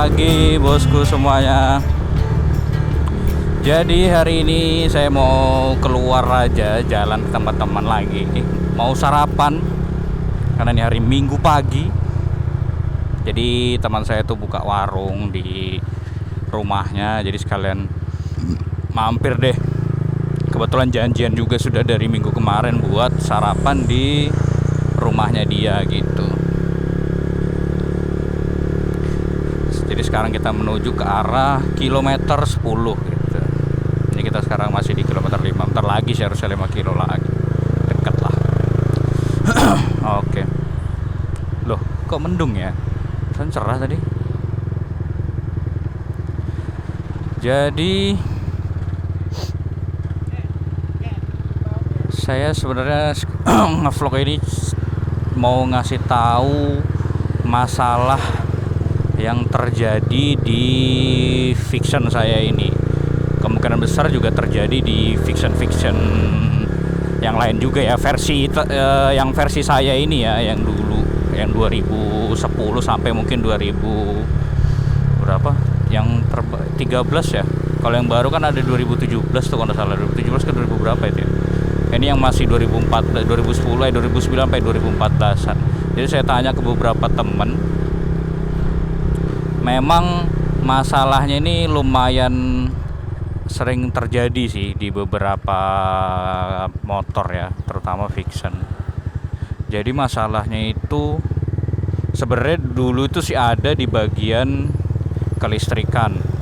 pagi bosku semuanya. Jadi hari ini saya mau keluar aja, jalan ke tempat teman lagi. Mau sarapan karena ini hari Minggu pagi. Jadi teman saya tuh buka warung di rumahnya, jadi sekalian mampir deh. Kebetulan janjian juga sudah dari minggu kemarin buat sarapan di rumahnya dia gitu. Jadi sekarang kita menuju ke arah kilometer 10 gitu. Ini kita sekarang masih di kilometer 5. Bentar lagi saya harusnya 5 kilo lagi. Deket lah. Oke. Loh, kok mendung ya? Kan cerah tadi. Jadi saya sebenarnya nge-vlog ini mau ngasih tahu masalah yang terjadi di fiction saya ini. Kemungkinan besar juga terjadi di fiction yang lain juga ya, yang versi saya ini ya, yang dulu, yang 2010 sampai mungkin 2000 berapa, yang 13 ya. Kalau yang baru kan ada 2017 tuh kalau salah, 2017 ke 2000 berapa itu ya. Ini yang masih 2010 2009 sampai 2014an. Jadi saya tanya ke beberapa temen, memang masalahnya ini lumayan sering terjadi sih di beberapa motor ya, terutama fiction. Jadi masalahnya itu sebenarnya dulu itu sih ada di bagian kelistrikan.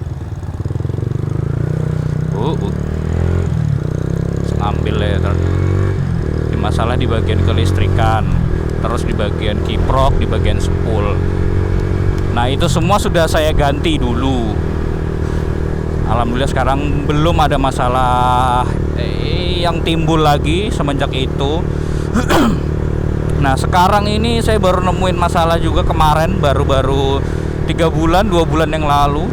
Ambil ya, di masalah di bagian kelistrikan, terus di bagian kiprok, di bagian spool. Nah itu semua sudah saya ganti dulu. Alhamdulillah sekarang belum ada masalah yang timbul lagi semenjak itu. Nah sekarang ini saya baru nemuin masalah juga kemarin, baru 2 bulan yang lalu.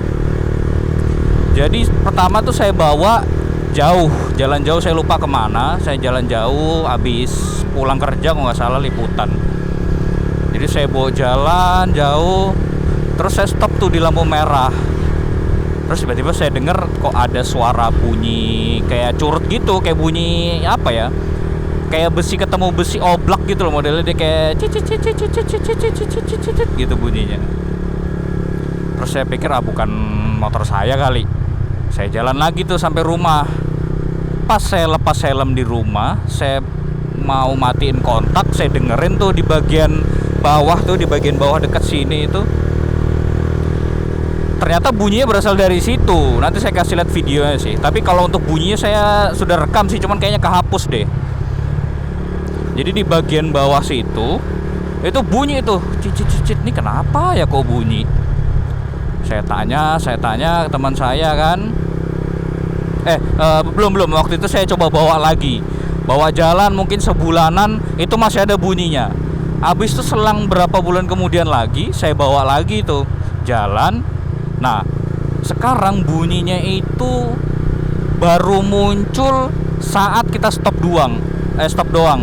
Jadi pertama tuh saya bawa jalan jauh, saya lupa kemana. Saya jalan jauh habis pulang kerja kalau nggak salah, liputan. Jadi saya bawa jalan jauh, terus saya stop tuh di lampu merah. Terus tiba-tiba saya dengar kok ada suara bunyi kayak curut gitu, kayak bunyi apa ya, kayak besi ketemu besi oblak gitu loh, modelnya dia kayak gitu bunyinya. Terus saya pikir bukan motor saya kali. Saya jalan lagi tuh sampai rumah. Pas saya lepas helm di rumah, saya mau matiin kontak, saya dengerin tuh di bagian bawah tuh, di bagian bawah dekat sini itu, ternyata bunyinya berasal dari situ. Nanti saya kasih lihat videonya sih. Tapi kalau untuk bunyinya saya sudah rekam sih, cuman kayaknya kehapus deh. Jadi di bagian bawah situ itu bunyi itu, cicit ini kenapa ya kok bunyi? Saya tanya ke teman saya kan. Belum waktu itu saya coba bawa jalan mungkin sebulanan, itu masih ada bunyinya. Habis itu selang berapa bulan kemudian lagi saya bawa lagi itu jalan. Nah sekarang bunyinya itu baru muncul saat kita stop doang.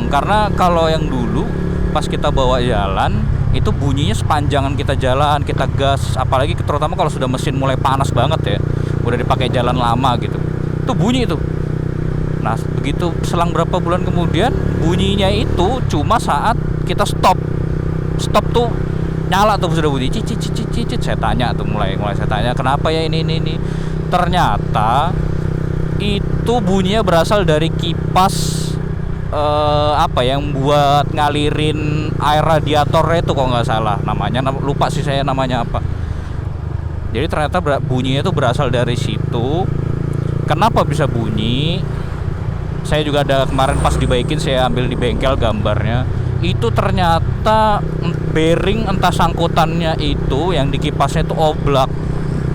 Karena kalau yang dulu pas kita bawa jalan itu bunyinya sepanjangan kita jalan, kita gas, apalagi terutama kalau sudah mesin mulai panas banget ya, udah dipakai jalan lama gitu, itu bunyi itu. Nah begitu selang berapa bulan kemudian, bunyinya itu cuma saat kita stop tuh nyala tuh, sudah bunyi cicit. Saya tanya tuh, mulai saya tanya kenapa ya ini. Ternyata itu bunyinya berasal dari kipas yang buat ngalirin air radiatornya itu, kalau nggak salah namanya, lupa sih saya namanya apa. Jadi ternyata bunyinya itu berasal dari situ. Kenapa bisa bunyi? Saya juga ada kemarin pas dibaikin, saya ambil di bengkel gambarnya. Itu ternyata bearing entah sangkutannya itu yang di kipasnya itu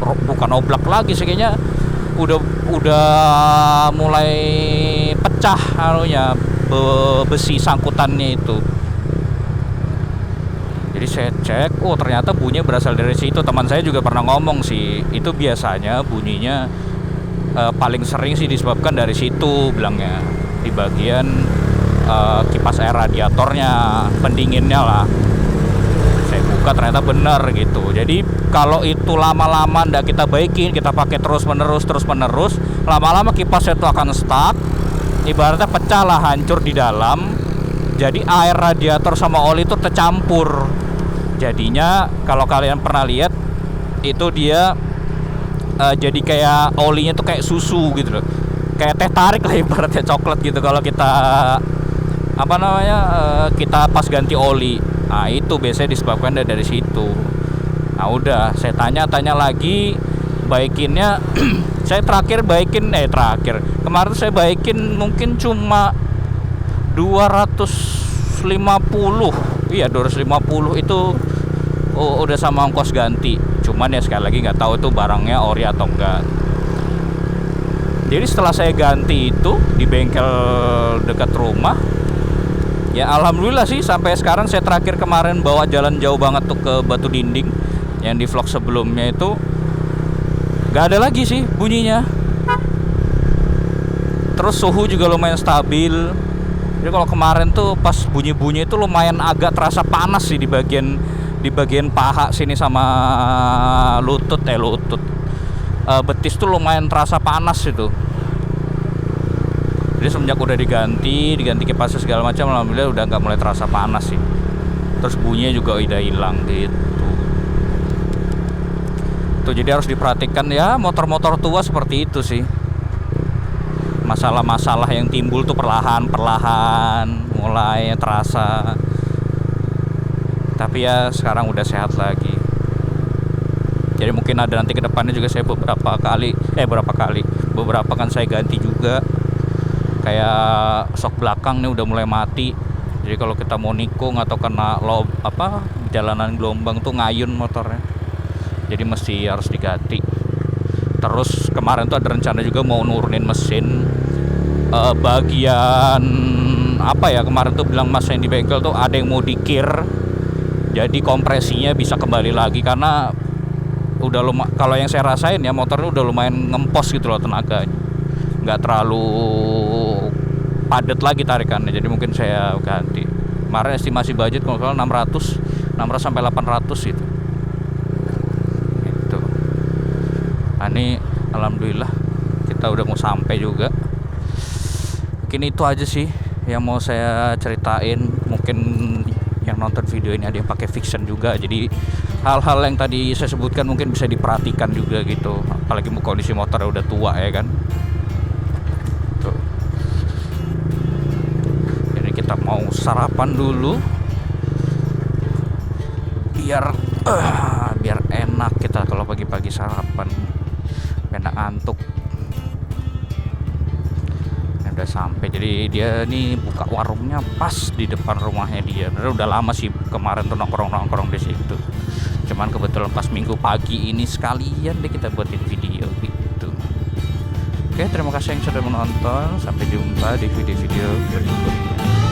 bukan oblak lagi sih, kayaknya udah mulai pecah besi sangkutannya itu. Jadi saya cek, ternyata bunyinya berasal dari situ. Teman saya juga pernah ngomong sih, itu biasanya bunyinya paling sering sih disebabkan dari situ, bilangnya di bagian kipas air radiatornya, pendinginnya lah. Saya buka ternyata bener gitu. Jadi kalau itu lama-lama ndak kita baikin, kita pakai terus menerus, lama-lama kipasnya itu akan stuck, ibaratnya pecah lah, hancur di dalam. Jadi air radiator sama oli itu tercampur. Jadinya kalau kalian pernah lihat itu dia jadi kayak olinya tuh kayak susu gitu loh, kayak teh tarik lah ibaratnya, coklat gitu kalau kita kita pas ganti oli. Nah itu biasanya disebabkan dari situ. Nah udah saya tanya lagi baikinnya. Saya kemarin saya baikin mungkin cuma 250. Iya 250 itu udah sama ongkos ganti. Cuman ya sekali lagi nggak tahu itu barangnya ori atau enggak. Jadi setelah saya ganti itu di bengkel dekat rumah, ya alhamdulillah sih sampai sekarang. Saya terakhir kemarin bawa jalan jauh banget tuh ke Batu Dinding, yang di vlog sebelumnya itu nggak ada lagi sih bunyinya. Terus suhu juga lumayan stabil. Jadi kalau kemarin tuh pas bunyi-bunyi itu lumayan agak terasa panas sih di bagian paha sini sama lutut. Betis tuh lumayan terasa panas itu. Jadi semenjak udah diganti kipasnya segala macam, alhamdulillah udah nggak mulai terasa panas sih. Terus bunyinya juga udah hilang gitu. Tuh jadi harus diperhatikan ya, motor-motor tua seperti itu sih. Masalah-masalah yang timbul tuh perlahan mulai terasa. Tapi ya sekarang udah sehat lagi. Jadi mungkin ada nanti ke depannya juga saya beberapa kan saya ganti juga. Kayak sok belakang nih udah mulai mati. Jadi kalau kita mau nikung atau kena jalanan gelombang tuh ngayun motornya. Jadi mesti harus diganti. Terus kemarin tuh ada rencana juga mau nurunin mesin bagian kemarin tuh bilang mas yang di bengkel tuh ada yang mau dikir. Jadi kompresinya bisa kembali lagi karena udah kalau yang saya rasain ya motornya udah lumayan ngempos gitu loh tenaganya, nggak terlalu padat lagi tarikannya. Jadi mungkin saya ganti. Kemarin estimasi budget kalau 600 sampai 800 gitu. Itu. Nah, ini alhamdulillah kita udah mau sampai juga. Mungkin itu aja sih yang mau saya ceritain. Mungkin yang nonton video ini ada yang pakai fiction juga, jadi hal-hal yang tadi saya sebutkan mungkin bisa diperhatikan juga gitu, apalagi kondisi motornya udah tua ya kan. Tuh. Jadi kita mau sarapan dulu biar enak kita kalau pagi-pagi sarapan, enak ngantuk. Udah sampai. Jadi dia nih buka warungnya pas di depan rumahnya dia. Udah lama sih kemarin tuh nongkrong di situ. Cuman kebetulan pas minggu pagi ini sekalian deh kita buatin video gitu. Oke, terima kasih yang sudah menonton. Sampai jumpa di video-video berikutnya.